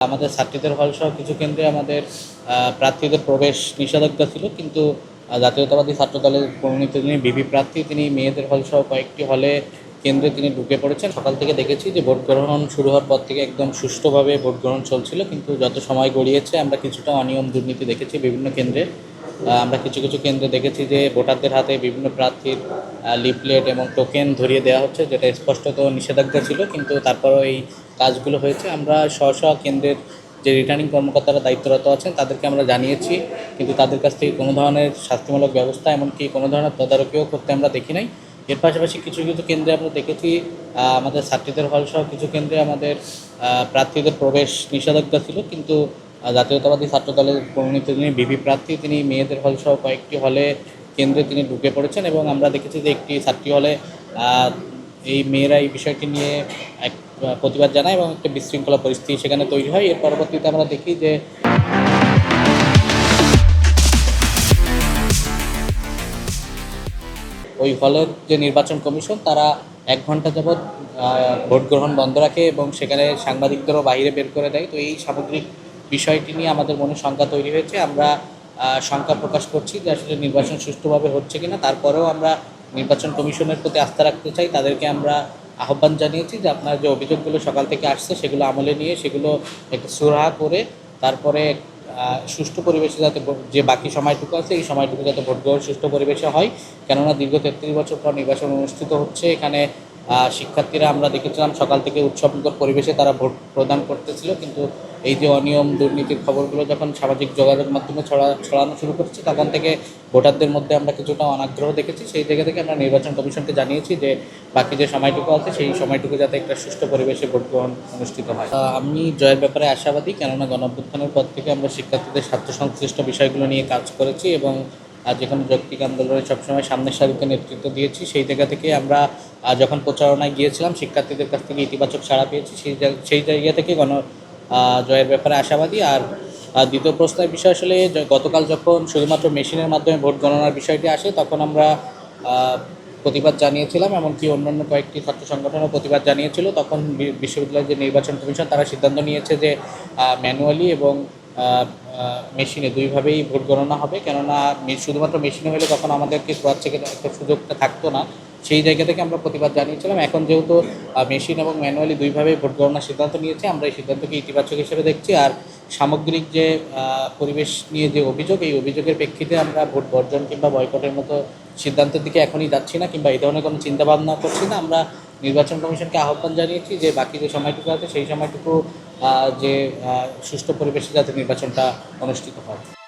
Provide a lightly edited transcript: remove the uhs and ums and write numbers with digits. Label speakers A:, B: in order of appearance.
A: আমাদের ছাত্রীদের হলসহ কিছু কেন্দ্রে আমাদের প্রার্থীদের প্রবেশ নিষেধাজ্ঞা ছিল, কিন্তু জাতীয়তাবাদী ছাত্রদলের মনোনীত যিনি বিপি প্রার্থী তিনি মেয়েদের হলসহ কয়েকটি হলে কেন্দ্রে তিনি ঢুকে পড়েছেন। সকাল থেকে দেখেছি যে ভোট গ্রহণ শুরু হওয়ার পর থেকে একদম সুষ্ঠুভাবে ভোট গ্রহণ চলছিল, কিন্তু যত সময় গড়িয়েছে আমরা কিছুটা অনিয়ম দুর্নীতি দেখেছি বিভিন্ন কেন্দ্রে। আমরা কিছু কিছু কেন্দ্রে দেখেছি যে ভোটারদের হাতে বিভিন্ন প্রার্থীর লিফলেট এবং টোকেন ধরিয়ে দেওয়া হচ্ছে, যেটা স্পষ্টত নিষেধাজ্ঞা ছিল, কিন্তু তারপরও এই কাজগুলো হয়েছে। আমরা স্ব কেন্দ্রের যে রিটার্নিং কর্মকর্তারা দায়িত্বরত আছেন তাদেরকে আমরা জানিয়েছি, কিন্তু তাদের কাছ থেকে কোনো ধরনের শাস্তিমূলক ব্যবস্থা এমনকি কোনো ধরনের তদারকিও করতে আমরা দেখি নাই। এর পাশাপাশি কিছু কিছু কেন্দ্রে আমরা দেখেছি আমাদের ছাত্রীদের হলসহ কিছু কেন্দ্রে আমাদের প্রার্থীদের প্রবেশ নিষেধাজ্ঞা ছিল, কিন্তু জাতীয়তাবাদী ছাত্রদলের মনোনীত যিনি বিপি প্রার্থী তিনি মেয়েদের হলসহ কয়েকটি হলে কেন্দ্রে তিনি ঢুকে পড়েছেন, এবং আমরা দেখেছি যে একটি ছাত্রী হলে এই মেয়েরা এই বিষয়টি নিয়ে এক প্রতিবাদ জানায় এবং একটা বিশৃঙ্খলা পরিস্থিতি সেখানে তৈরি হয়। এর পরবর্তীতে আমরা দেখি যে ওই হলের যে নির্বাচন কমিশন তারা 1 ঘন্টা যাবৎ ভোট গ্রহণ বন্ধ রাখে এবং সেখানে সাংবাদিকদেরও বাইরে বের করে দেয়। তো এই সামগ্রিক বিষয়টি নিয়ে আমাদের মনে শঙ্কা তৈরি হয়েছে। আমরা শঙ্কা প্রকাশ করছি যে আসলে নির্বাচন সুষ্ঠুভাবে হচ্ছে কিনা। তারপরেও আমরা নির্বাচন কমিশনের প্রতি আস্থা রাখতে চাই। তাদেরকে আমরা আহ্বান জানিয়েছি যে আপনার যে অভিযোগগুলো সকাল থেকে আসছে সেগুলো আমলে নিয়ে সেগুলো একটু সুরাহা করে তারপরে সুষ্ঠু পরিবেশে যাতে যে বাকি সময়টুকু আছে এই সময়টুকু যাতে ভোট গ্রহণ সুষ্ঠু পরিবেশে হয়। কেননা দীর্ঘ 33 বছর পর নির্বাচন অনুষ্ঠিত হচ্ছে। এখানে শিক্ষার্থীরা আমরা দেখেছিলাম সকাল থেকে উৎসবমুখর পরিবেশে তারা ভোট প্রদান করতেছিল, কিন্তু এই যে অনিয়ম দুর্নীতির খবরগুলো যখন সামাজিক যোগাযোগ মাধ্যমে ছড়ানো শুরু করছে তখন থেকে ভোটারদের মধ্যে আমরা কিছুটা অনাগ্রহ দেখেছি। সেই জায়গা থেকে আমরা নির্বাচন কমিশনকে জানিয়েছি যে বাকি যে সময়টুকু আছে সেই সময়টুকু যাতে একটা সুষ্ঠু পরিবেশে ভোট গ্রহণ অনুষ্ঠিত হয়। আমি জয়ের ব্যাপারে আশাবাদী, কেননা গণঅভ্যুত্থানের পর থেকে আমরা শিক্ষার্থীদের স্বার্থ সংশ্লিষ্ট বিষয়গুলো নিয়ে কাজ করেছি এবং যে কোনো যৌক্তিক আন্দোলনে সবসময় সামনের সারিতে নেতৃত্ব দিয়েছি। সেই জায়গা থেকে আমরা যখন প্রচারণায় গিয়েছিলাম শিক্ষার্থীদের কাছ থেকে ইতিবাচক সাড়া পেয়েছি। সেই জায়গা থেকে জয়ের ব্যাপারে আশাবাদী। আর দ্বিতীয় প্রশ্নের বিষয় আসলে গতকাল যখন শুধুমাত্র মেশিনের মাধ্যমে ভোট গণনার বিষয়টি আসে তখন আমরা প্রতিবাদ জানিয়েছিলাম, এমনকি অন্যান্য কয়েকটি ছাত্র সংগঠনও প্রতিবাদ জানিয়েছিল। তখন বিশ্ববিদ্যালয়ের যে নির্বাচন কমিশন তারা সিদ্ধান্ত নিয়েছে যে ম্যানুয়ালি এবং মেশিনে দুইভাবেই ভোট গণনা হবে, কেননা শুধুমাত্র মেশিনে হলে তখন আমাদেরকে ক্রস চেকের একটা সুযোগটা থাকতো না। সেই জায়গা থেকে আমরা প্রতিবাদ জানিয়েছিলাম। এখন যেহেতু মেশিন এবং ম্যানুয়ালি দুইভাবেই ভোট গণনার সিদ্ধান্ত নিয়েছে আমরা এই সিদ্ধান্তকে ইতিবাচক হিসেবে দেখছি। আর সামগ্রিক যে পরিবেশ নিয়ে যে অভিযোগ এই অভিযোগের প্রেক্ষিতে আমরা ভোট বর্জন কিংবা বয়কটের মতো সিদ্ধান্তের দিকে এখনই যাচ্ছি না কিংবা এই ধরনের কোনো চিন্তাভাবনা করছি না। আমরা নির্বাচন কমিশনকে আহ্বান জানিয়েছি যে বাকি যে সময়টুকু আছে সেই সময়টুকু যে সুষ্ঠু পরিবেশে যাতে নির্বাচনটা অনুষ্ঠিত হয়।